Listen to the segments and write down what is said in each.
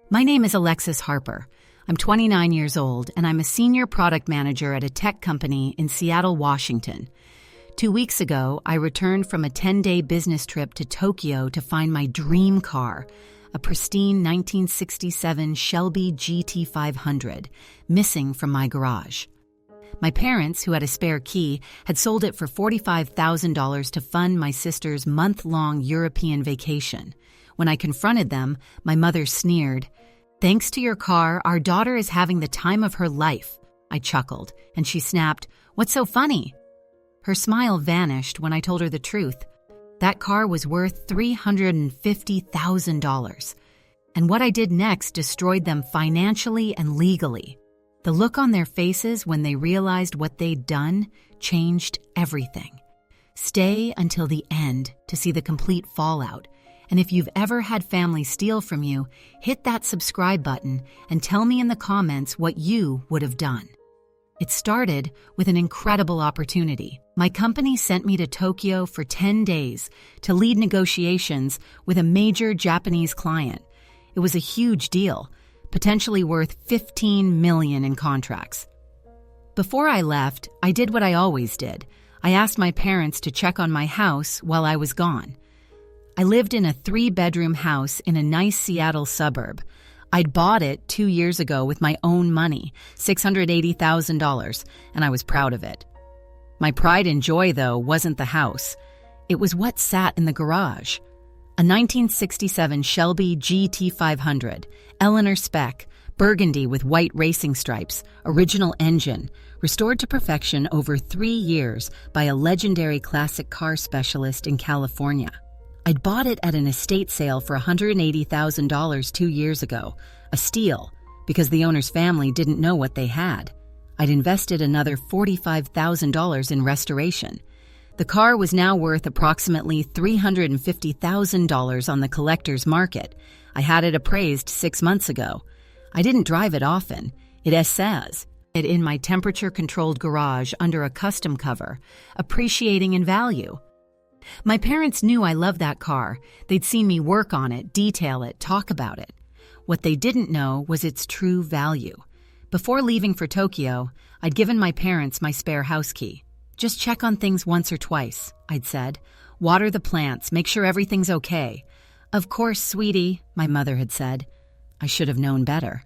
My name is Alexis Harper. I'm 29 years old, and I'm a senior product manager at a tech company in Seattle, Washington. 2 weeks ago, I returned from a 10-day business trip to Tokyo to find my dream car, a pristine 1967 Shelby GT500, missing from my garage. My parents, who had a spare key, had sold it for $45,000 to fund my sister's month-long European vacation. When I confronted them, my mother sneered. "Thanks to your car, our daughter is having the time of her life." I chuckled, and she snapped, "What's so funny?" Her smile vanished when I told her the truth. That car was worth $350,000. And what I did next destroyed them financially and legally. The look on their faces when they realized what they'd done changed everything. Stay until the end to see the complete fallout. And if you've ever had family steal from you, hit that subscribe button and tell me in the comments what you would have done. It started with an incredible opportunity. My company sent me to Tokyo for 10 days to lead negotiations with a major Japanese client. It was a huge deal, potentially worth $15 million in contracts. Before I left, I did what I always did. I asked my parents to check on my house while I was gone. I lived in a 3-bedroom house in a nice Seattle suburb. I'd bought it 2 years ago with my own money, $680,000, and I was proud of it. My pride and joy, though, wasn't the house. It was what sat in the garage. A 1967 Shelby GT500, Eleanor spec, burgundy with white racing stripes, original engine, restored to perfection over 3 years by a legendary classic car specialist in California. I'd bought it at an estate sale for $180,000 2 years ago, a steal, because the owner's family didn't know what they had. I'd invested another $45,000 in restoration. The car was now worth approximately $350,000 on the collector's market. I had it appraised 6 months ago. I didn't drive it often. It says it in my temperature-controlled garage under a custom cover, appreciating in value. My parents knew I loved that car. They'd seen me work on it, detail it, talk about it. What they didn't know was its true value. Before leaving for Tokyo, I'd given my parents my spare house key. "Just check on things once or twice," I'd said. "Water the plants, make sure everything's okay." "Of course, sweetie," my mother had said. I should have known better.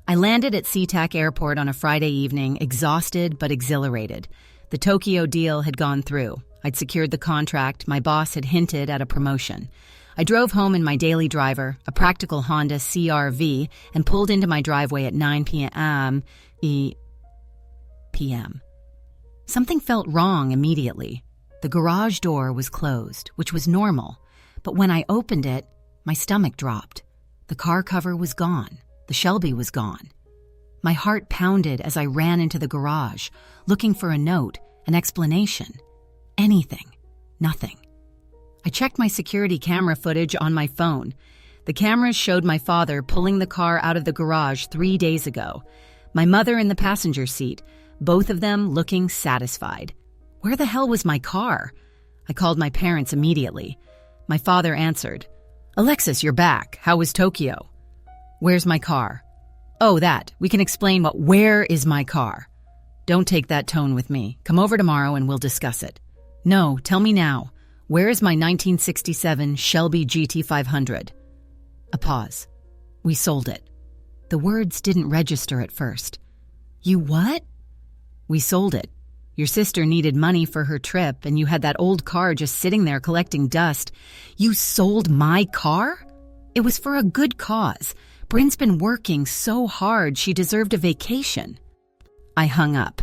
I landed at SeaTac Airport on a Friday evening, exhausted but exhilarated. The Tokyo deal had gone through. I'd secured the contract. My boss had hinted at a promotion. I drove home in my daily driver, a practical Honda CR-V, and pulled into my driveway at 9 p.m. Something felt wrong immediately. The garage door was closed, which was normal. But when I opened it, my stomach dropped. The car cover was gone. The Shelby was gone. My heart pounded as I ran into the garage, looking for a note, an explanation. Anything. Nothing. I checked my security camera footage on my phone. The cameras showed my father pulling the car out of the garage 3 days ago. My mother in the passenger seat, both of them looking satisfied. Where the hell was my car? I called my parents immediately. My father answered, "Alexis, you're back. How was Tokyo?" "Where's my car?" "Oh, that. We can explain what where is my car?" "Don't take that tone with me. Come over tomorrow and we'll discuss it." "No, tell me now. Where is my 1967 Shelby GT500? A pause. "We sold it." The words didn't register at first. "You what?" "We sold it. Your sister needed money for her trip, and you had that old car just sitting there collecting dust. You sold my car? It was for a good cause. Bryn's been working so hard she deserved a vacation." I hung up.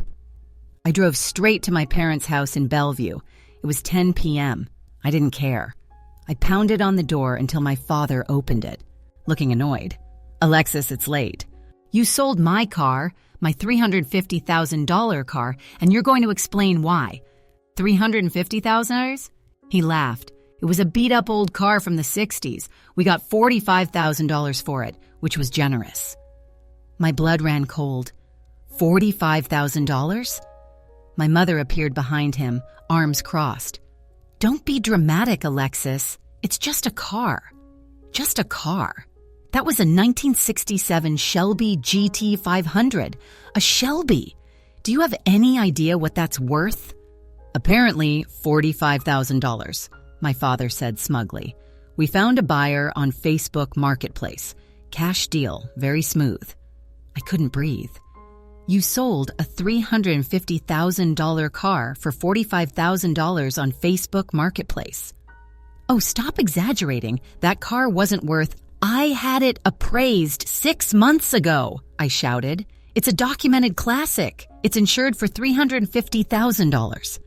I drove straight to my parents' house in Bellevue. It was 10 p.m. I didn't care. I pounded on the door until my father opened it, looking annoyed. "Alexis, it's late. You sold my car, my $350,000 car, and you're going to explain why. $350,000? He laughed. "It was a beat-up old car from the 60s. We got $45,000 for it, which was generous." My blood ran cold. $45,000? My mother appeared behind him, arms crossed. "Don't be dramatic, Alexis. It's just a car. Just a car. That was a 1967 Shelby GT500. A Shelby. Do you have any idea what that's worth? Apparently $45,000, my father said smugly. We found a buyer on Facebook Marketplace. Cash deal, very smooth. I couldn't breathe. You sold a $350,000 car for $45,000 on Facebook Marketplace. Oh, stop exaggerating. That car wasn't worth... I had it appraised 6 months ago, I shouted. It's a documented classic. It's insured for $350,000.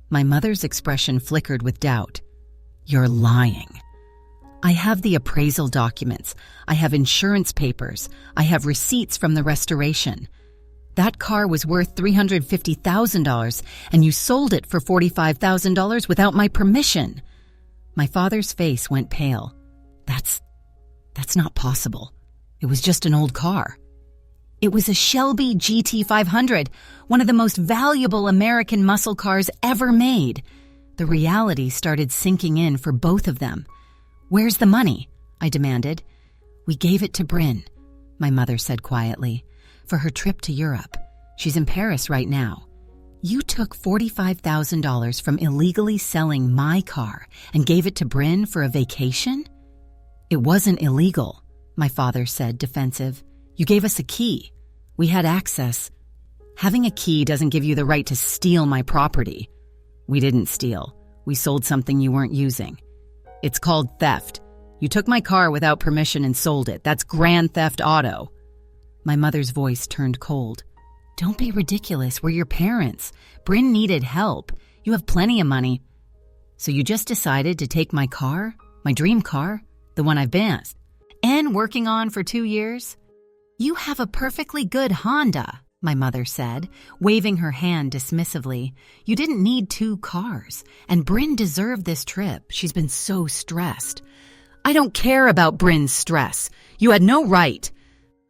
My mother's expression flickered with doubt. You're lying. I have the appraisal documents. I have insurance papers. I have receipts from the restoration. That car was worth $350,000, and you sold it for $45,000 without my permission. My father's face went pale. That's not possible. It was just an old car. It was a Shelby GT500, one of the most valuable American muscle cars ever made. The reality started sinking in for both of them. Where's the money? I demanded. We gave it to Bryn, my mother said quietly, for her trip to Europe. She's in Paris right now. You took $45,000 from illegally selling my car and gave it to Bryn for a vacation? It wasn't illegal, my father said, defensive. You gave us a key. We had access. Having a key doesn't give you the right to steal my property. We didn't steal. We sold something you weren't using. It's called theft. You took my car without permission and sold it. That's grand theft auto. My mother's voice turned cold. Don't be ridiculous. We're your parents. Bryn needed help. You have plenty of money. So you just decided to take my car? My dream car? The one I've been and working on for 2 years? You have a perfectly good Honda, my mother said, waving her hand dismissively. You didn't need 2 cars, and Bryn deserved this trip. She's been so stressed. I don't care about Bryn's stress. You had no right.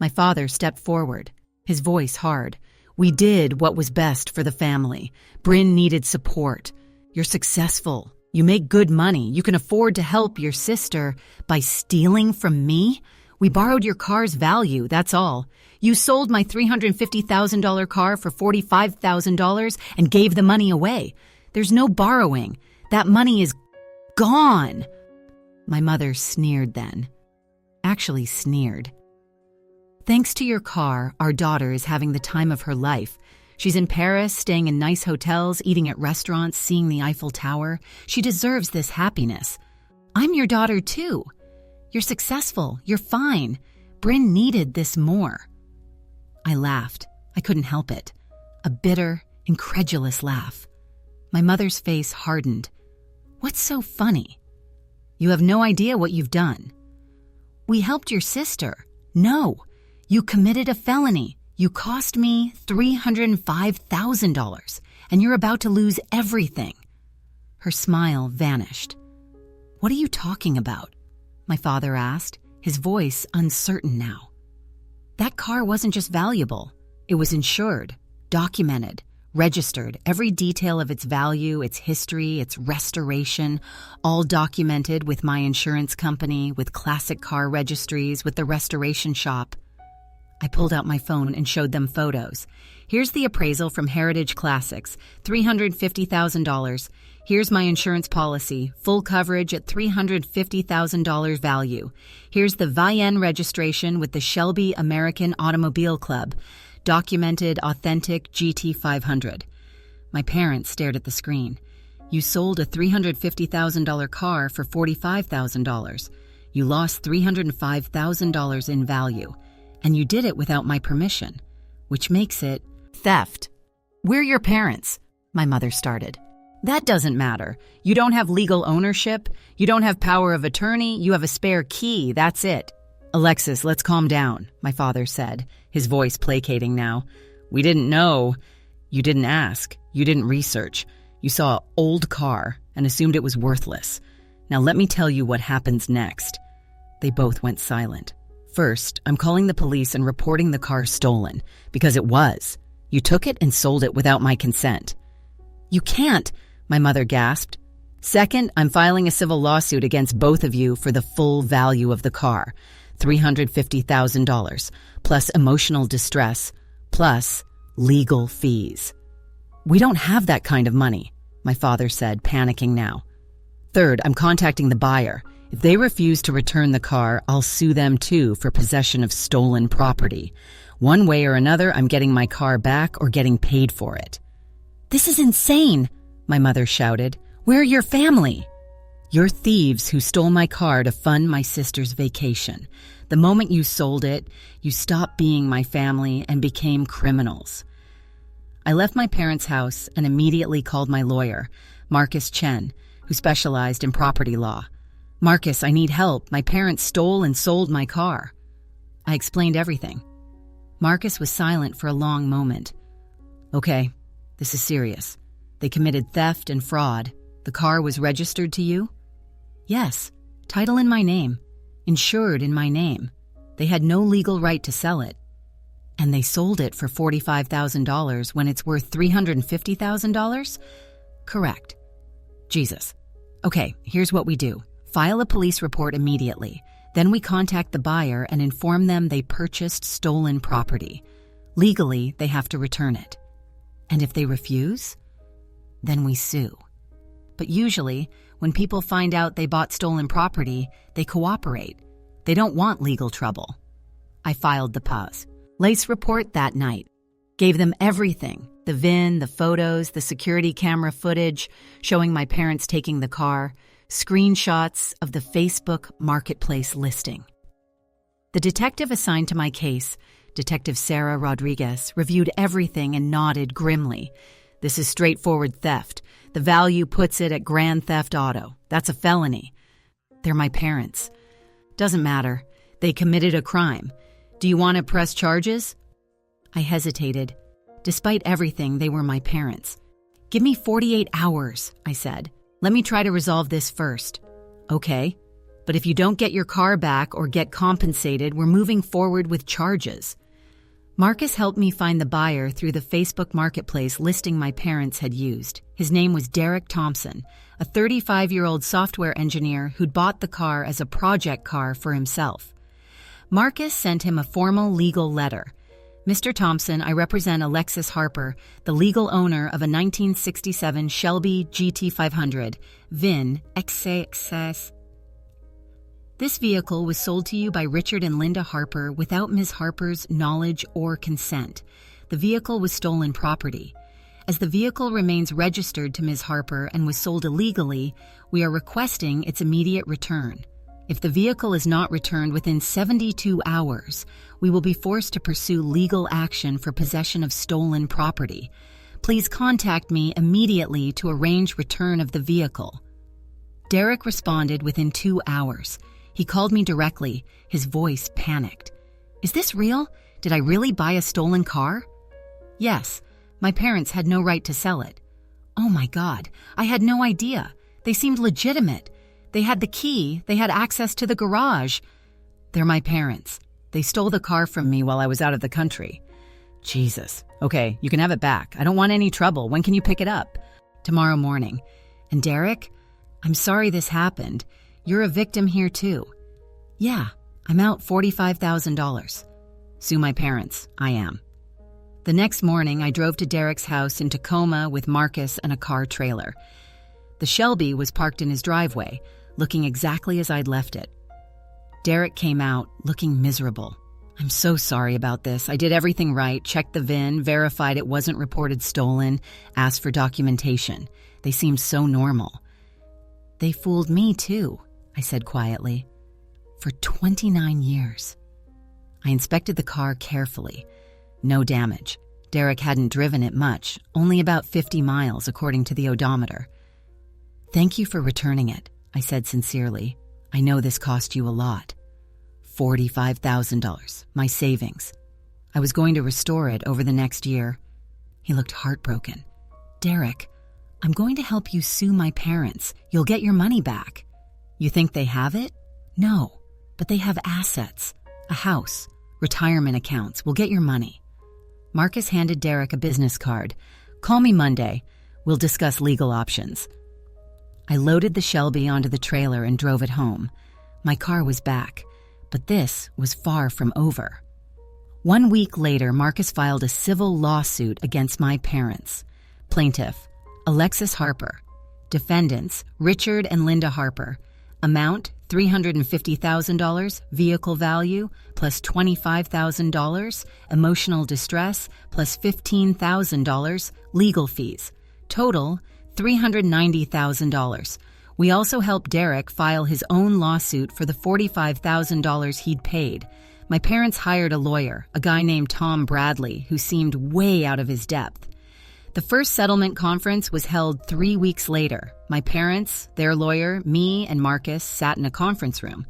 My father stepped forward, his voice hard. We did what was best for the family. Bryn needed support. You're successful. You make good money. You can afford to help your sister by stealing from me? We borrowed your car's value, that's all. You sold my $350,000 car for $45,000 and gave the money away. There's no borrowing. That money is gone. My mother sneered then. Actually sneered. Thanks to your car, our daughter is having the time of her life. She's in Paris, staying in nice hotels, eating at restaurants, seeing the Eiffel Tower. She deserves this happiness. I'm your daughter, too. You're successful. You're fine. Bryn needed this more. I laughed. I couldn't help it. A bitter, incredulous laugh. My mother's face hardened. What's so funny? You have no idea what you've done. We helped your sister. No, you committed a felony. You cost me $305,000, and you're about to lose everything. Her smile vanished. What are you talking about? My father asked, his voice uncertain now. That car wasn't just valuable. It was insured, documented, registered, every detail of its value, its history, its restoration, all documented with my insurance company, with classic car registries, with the restoration shop. I pulled out my phone and showed them photos. Here's the appraisal from Heritage Classics, $350,000. Here's my insurance policy, full coverage at $350,000 value. Here's the VIN registration with the Shelby American Automobile Club, documented authentic GT500. My parents stared at the screen. You sold a $350,000 car for $45,000. You lost $305,000 in value. And you did it without my permission, which makes it theft. We're your parents, my mother started. That doesn't matter. You don't have legal ownership. You don't have power of attorney. You have a spare key. That's it. Alexis, let's calm down, my father said, his voice placating now. We didn't know. You didn't ask. You didn't research. You saw an old car and assumed it was worthless. Now let me tell you what happens next. They both went silent. First, I'm calling the police and reporting the car stolen, because it was. You took it and sold it without my consent. You can't, my mother gasped. Second, I'm filing a civil lawsuit against both of you for the full value of the car. $350,000, plus emotional distress, plus legal fees. We don't have that kind of money, my father said, panicking now. Third, I'm contacting the buyer. If they refuse to return the car, I'll sue them too for possession of stolen property. One way or another, I'm getting my car back or getting paid for it. This is insane, my mother shouted. Where are your family? You're thieves who stole my car to fund my sister's vacation. The moment you sold it, you stopped being my family and became criminals. I left my parents' house and immediately called my lawyer, Marcus Chen, who specialized in property law. Marcus, I need help. My parents stole and sold my car. I explained everything. Marcus was silent for a long moment. Okay, this is serious. They committed theft and fraud. The car was registered to you? Yes, title in my name, insured in my name. They had no legal right to sell it. And they sold it for $45,000 when it's worth $350,000? Correct. Jesus. Okay, here's what we do. File a police report immediately. Then we contact the buyer and inform them they purchased stolen property. Legally, they have to return it. And if they refuse, then we sue. But usually, when people find out they bought stolen property, they cooperate. They don't want legal trouble. I filed the PAS. Lace report that night. Gave them everything. The VIN, the photos, the security camera footage showing my parents taking the car, screenshots of the Facebook Marketplace listing. The detective assigned to my case, Detective Sarah Rodriguez, reviewed everything and nodded grimly. This is straightforward theft. The value puts it at grand theft auto. That's a felony. They're my parents. Doesn't matter. They committed a crime. Do you want to press charges? I hesitated. Despite everything, they were my parents. Give me 48 hours, I said. Let me try to resolve this first. Okay, but if you don't get your car back or get compensated, we're moving forward with charges. Marcus helped me find the buyer through the Facebook Marketplace listing my parents had used. His name was Derek Thompson, a 35-year-old software engineer who'd bought the car as a project car for himself. Marcus sent him a formal legal letter. Mr. Thompson, I represent Alexis Harper, the legal owner of a 1967 Shelby GT500, VIN XXS. This vehicle was sold to you by Richard and Linda Harper without Ms. Harper's knowledge or consent. The vehicle was stolen property. As the vehicle remains registered to Ms. Harper and was sold illegally, we are requesting its immediate return. If the vehicle is not returned within 72 hours, we will be forced to pursue legal action for possession of stolen property. Please contact me immediately to arrange return of the vehicle. Derek responded within 2 hours. He called me directly, his voice panicked. Is this real? Did I really buy a stolen car? Yes, my parents had no right to sell it. Oh my God, I had no idea. They seemed legitimate. They had the key, they had access to the garage. They're my parents. They stole the car from me while I was out of the country. Jesus. Okay, you can have it back. I don't want any trouble. When can you pick it up? Tomorrow morning. And Derek, I'm sorry this happened. You're a victim here too. Yeah, I'm out $45,000. Sue my parents. I am. The next morning, I drove to Derek's house in Tacoma with Marcus and a car trailer. The Shelby was parked in his driveway, looking exactly as I'd left it. Derek came out, looking miserable. I'm so sorry about this. I did everything right, checked the VIN, verified it wasn't reported stolen, asked for documentation. They seemed so normal. They fooled me too, I said quietly. For 29 years. I inspected the car carefully. No damage. Derek hadn't driven it much, only about 50 miles according to the odometer. Thank you for returning it, I said sincerely. I know this cost you a lot. $45,000, my savings. I was going to restore it over the next year. He looked heartbroken. Derek, I'm going to help you sue my parents. You'll get your money back. You think they have it? No, but they have assets. A house, retirement accounts. We'll get your money. Marcus handed Derek a business card. Call me Monday. We'll discuss legal options. I loaded the Shelby onto the trailer and drove it home. My car was back, But this was far from over. 1 week later, Marcus filed a civil lawsuit against my parents. Plaintiff, Alexis Harper. Defendants, Richard and Linda Harper. Amount, $350,000, vehicle value, plus $25,000, emotional distress, plus $15,000, legal fees. Total, $390,000. We also helped Derek file his own lawsuit for the $45,000 he'd paid. My parents hired a lawyer, a guy named Tom Bradley, who seemed way out of his depth. The first settlement conference was held 3 weeks later. My parents, their lawyer, me, and Marcus sat in a conference room.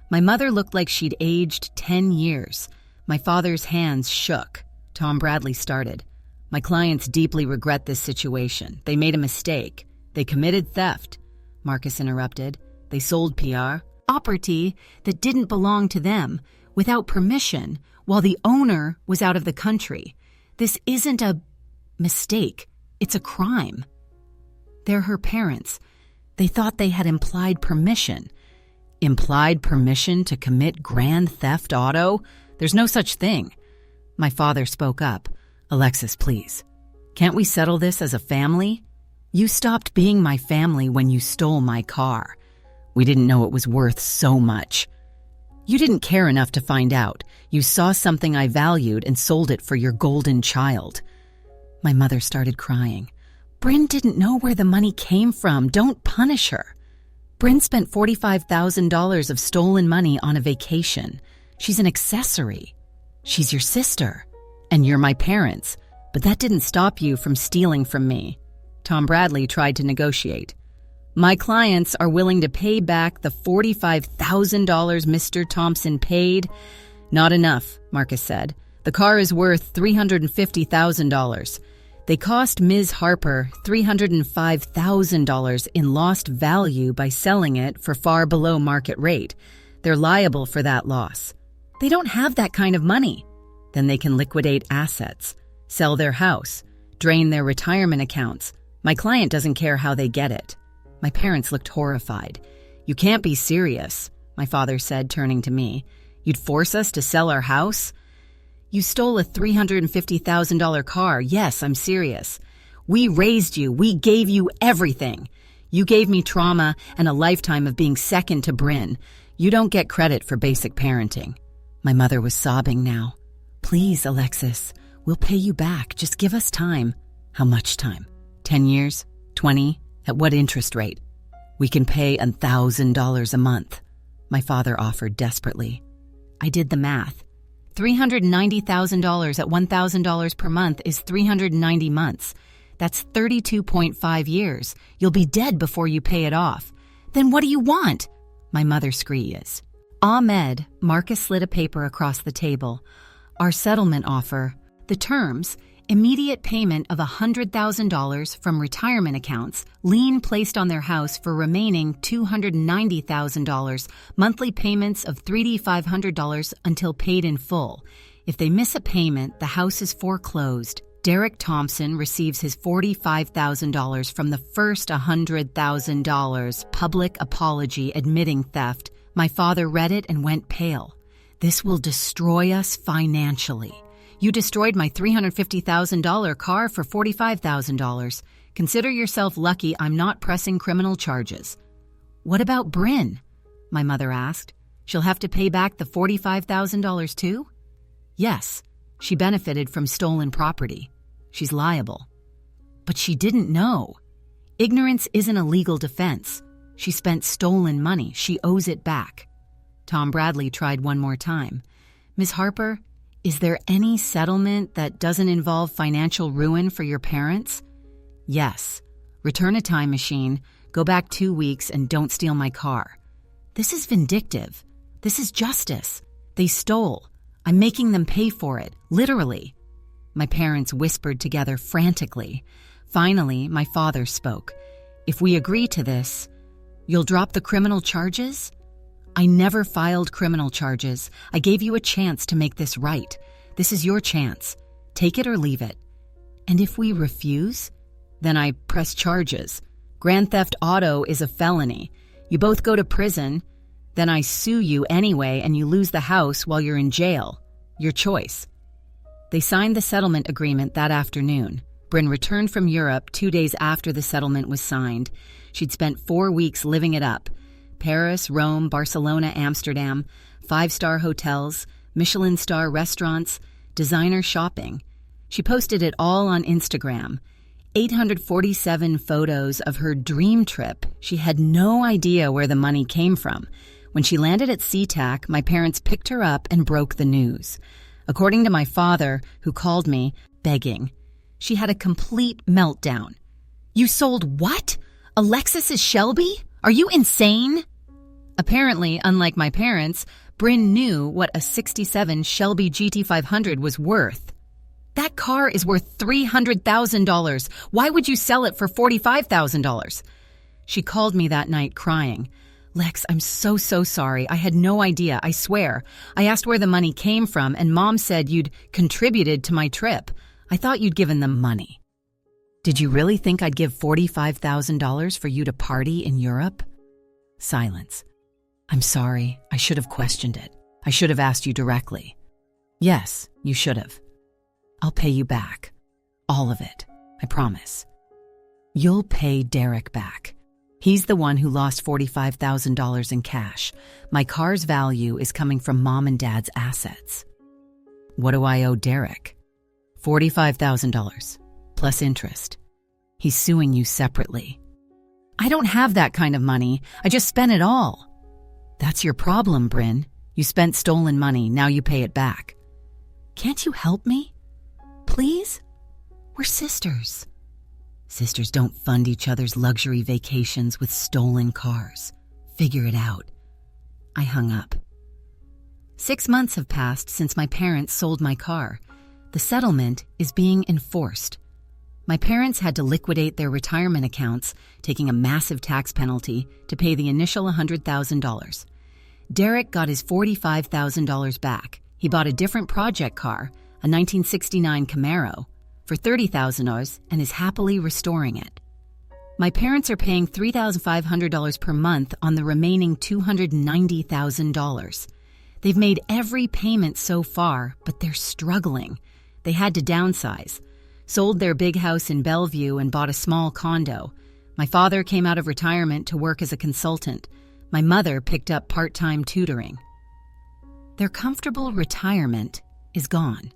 My mother looked like she'd aged 10 years. My father's hands shook. Tom Bradley started. My clients deeply regret this situation. They made a mistake. They committed theft. Marcus interrupted. They sold property that didn't belong to them without permission while the owner was out of the country. This isn't a mistake. It's a crime. They're her parents. They thought they had implied permission. Implied permission to commit grand theft auto? There's no such thing. My father spoke up. Alexis, please. Can't we settle this as a family? You stopped being my family when you stole my car. We didn't know it was worth so much. You didn't care enough to find out. You saw something I valued and sold it for your golden child. My mother started crying. Bryn didn't know where the money came from. Don't punish her. Bryn spent $45,000 of stolen money on a vacation. She's an accessory. She's your sister. And you're my parents. But that didn't stop you from stealing from me. Tom Bradley tried to negotiate. My clients are willing to pay back the $45,000 Mr. Thompson paid. Not enough, Marcus said. The car is worth $350,000. They cost Ms. Harper $305,000 in lost value by selling it for far below market rate. They're liable for that loss. They don't have that kind of money. Then they can liquidate assets, sell their house, drain their retirement accounts. My client doesn't care how they get it. My parents looked horrified. You can't be serious, my father said, turning to me. You'd force us to sell our house? You stole a $350,000 car. Yes, I'm serious. We raised you. We gave you everything. You gave me trauma and a lifetime of being second to Bryn. You don't get credit for basic parenting. My mother was sobbing now. Please, Alexis, we'll pay you back. Just give us time. How much time? 10 years? 20? At what interest rate? We can pay $1,000 a month, my father offered desperately. I did the math. $390,000 at $1,000 per month is 390 months. That's 32.5 years. You'll be dead before you pay it off. Then what do you want? My mother screams. Ahmed, Marcus slid a paper across the table. Our settlement offer. The terms, immediate payment of $100,000 from retirement accounts, lien placed on their house for remaining $290,000, monthly payments of $3,500 until paid in full. If they miss a payment, the house is foreclosed. Derek Thompson receives his $45,000 from the first $100,000 public apology admitting theft. My father read it and went pale. This will destroy us financially. You destroyed my $350,000 car for $45,000. Consider yourself lucky I'm not pressing criminal charges. What about Bryn? My mother asked. She'll have to pay back the $45,000 too? Yes, she benefited from stolen property. She's liable. But she didn't know. Ignorance isn't a legal defense. She spent stolen money. She owes it back. Tom Bradley tried one more time. Ms. Harper, is there any settlement that doesn't involve financial ruin for your parents? Yes. Return a time machine, go back 2 weeks, and don't steal my car. This is vindictive. This is justice. They stole. I'm making them pay for it, literally. My parents whispered together frantically. Finally, my father spoke. If we agree to this, you'll drop the criminal charges? I never filed criminal charges. I gave you a chance to make this right. This is your chance. Take it or leave it. And if we refuse, then I press charges. Grand theft auto is a felony. You both go to prison. Then I sue you anyway and you lose the house while you're in jail. Your choice." They signed the settlement agreement that afternoon. Bryn returned from Europe 2 days after the settlement was signed. She'd spent 4 weeks living it up. Paris, Rome, Barcelona, Amsterdam, 5-star hotels, Michelin star restaurants, designer shopping. She posted it all on Instagram. 847 photos of her dream trip. She had no idea where the money came from. When she landed at SeaTac, my parents picked her up and broke the news. According to my father, who called me, begging, she had a complete meltdown. "You sold what? Alexis's Shelby? Are you insane?" Apparently, unlike my parents, Bryn knew what a '67 Shelby GT500 was worth. "That car is worth $300,000. Why would you sell it for $45,000? She called me that night crying. "Lex, I'm so sorry. I had no idea, I swear. I asked where the money came from, and Mom said you'd contributed to my trip. I thought you'd given them money." "Did you really think I'd give $45,000 for you to party in Europe?" Silence. "I'm sorry. I should have questioned it. I should have asked you directly." "Yes, you should have. I'll pay you back. All of it. I promise." "You'll pay Derek back. He's the one who lost $45,000 in cash. My car's value is coming from Mom and Dad's assets." "What do I owe Derek?" $45,000, plus interest. He's suing you separately." "I don't have that kind of money. I just spent it all." "That's your problem, Bryn. You spent stolen money, now you pay it back." "Can't you help me? Please? We're sisters." "Sisters don't fund each other's luxury vacations with stolen cars. Figure it out." I hung up. 6 months have passed since my parents sold my car. The settlement is being enforced. My parents had to liquidate their retirement accounts, taking a massive tax penalty to pay the initial $100,000. Derek got his $45,000 back. He bought a different project car, a 1969 Camaro, for $30,000 and is happily restoring it. My parents are paying $3,500 per month on the remaining $290,000. They've made every payment so far, but they're struggling. They had to downsize, sold their big house in Bellevue and bought a small condo. My father came out of retirement to work as a consultant. My mother picked up part-time tutoring. Their comfortable retirement is gone.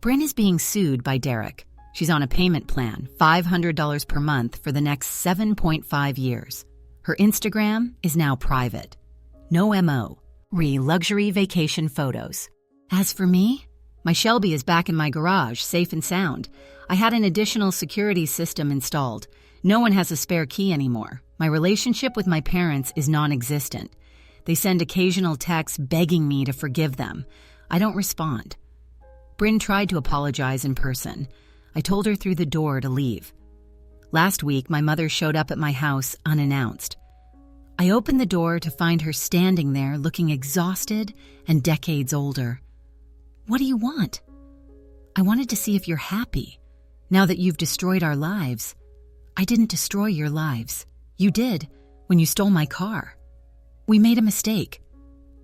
Bryn is being sued by Derek. She's on a payment plan, $500 per month for the next 7.5 years. Her Instagram is now private. No MO. Luxury vacation photos. As for me, my Shelby is back in my garage, safe and sound. I had an additional security system installed. No one has a spare key anymore. My relationship with my parents is non-existent. They send occasional texts begging me to forgive them. I don't respond. Bryn tried to apologize in person. I told her through the door to leave. Last week, my mother showed up at my house unannounced. I opened the door to find her standing there looking exhausted and decades older. "What do you want?" "I wanted to see if you're happy, now that you've destroyed our lives." "I didn't destroy your lives. You did, when you stole my car. We made a mistake."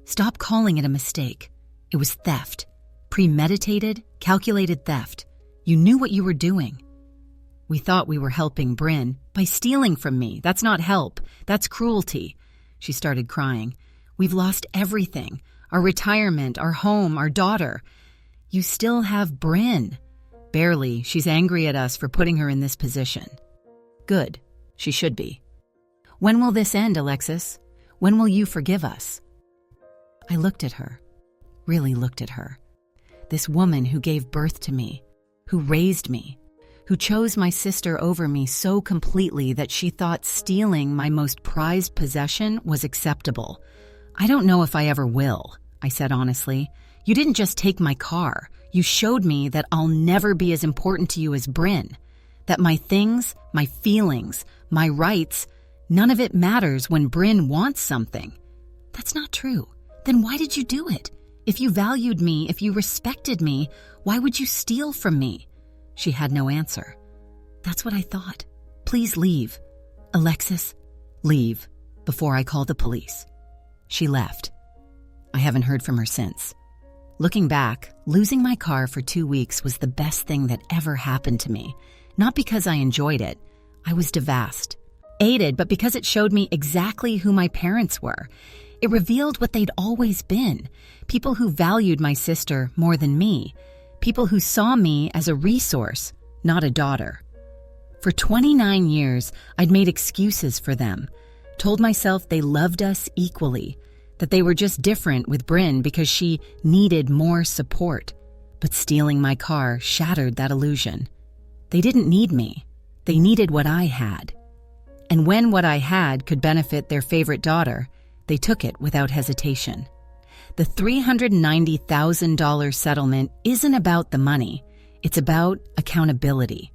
"Stop calling it a mistake. It was theft. Premeditated, calculated theft. You knew what you were doing." "We thought we were helping Bryn by stealing from me. That's not help. That's cruelty." She started crying. "We've lost everything. Our retirement, our home, our daughter. You still have Bryn." "Barely. She's angry at us for putting her in this position." "Good. She should be." "When will this end, Alexis? When will you forgive us?" I looked at her. Really looked at her. This woman who gave birth to me, who raised me, who chose my sister over me so completely that she thought stealing my most prized possession was acceptable. "I don't know if I ever will," I said honestly. "You didn't just take my car. You showed me that I'll never be as important to you as Bryn. That my things, my feelings, my rights, none of it matters when Bryn wants something." "That's not true. Then why did you do it? If you valued me, if you respected me, why would you steal from me?" She had no answer. "That's what I thought. Please leave. Alexis, leave, before I call the police." She left. I haven't heard from her since. Looking back, losing my car for 2 weeks was the best thing that ever happened to me. Not because I enjoyed it. I was devastated, but because it showed me exactly who my parents were. It revealed what they'd always been. People who valued my sister more than me. People who saw me as a resource, not a daughter. For 29 years, I'd made excuses for them. Told myself they loved us equally. That they were just different with Bryn because she needed more support. But stealing my car shattered that illusion. They didn't need me. They needed what I had. And when what I had could benefit their favorite daughter, they took it without hesitation. The $390,000 settlement isn't about the money. It's about accountability.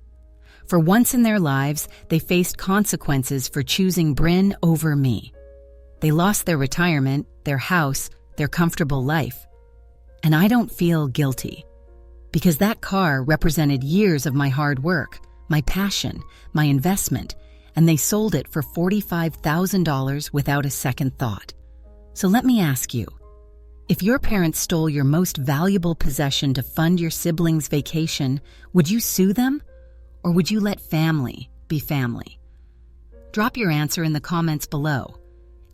For once in their lives, they faced consequences for choosing Bryn over me. They lost their retirement, their house, their comfortable life. And I don't feel guilty. Because that car represented years of my hard work, my passion, my investment, and they sold it for $45,000 without a second thought. So let me ask you, if your parents stole your most valuable possession to fund your siblings' vacation, would you sue them? Or would you let family be family? Drop your answer in the comments below.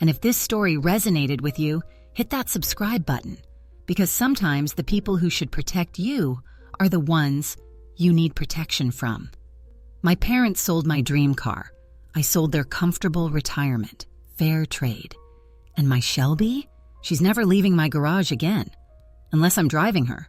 And if this story resonated with you, hit that subscribe button, because sometimes the people who should protect you are the ones you need protection from. My parents sold my dream car. I sold their comfortable retirement. Fair trade. And my Shelby? She's never leaving my garage again, unless I'm driving her.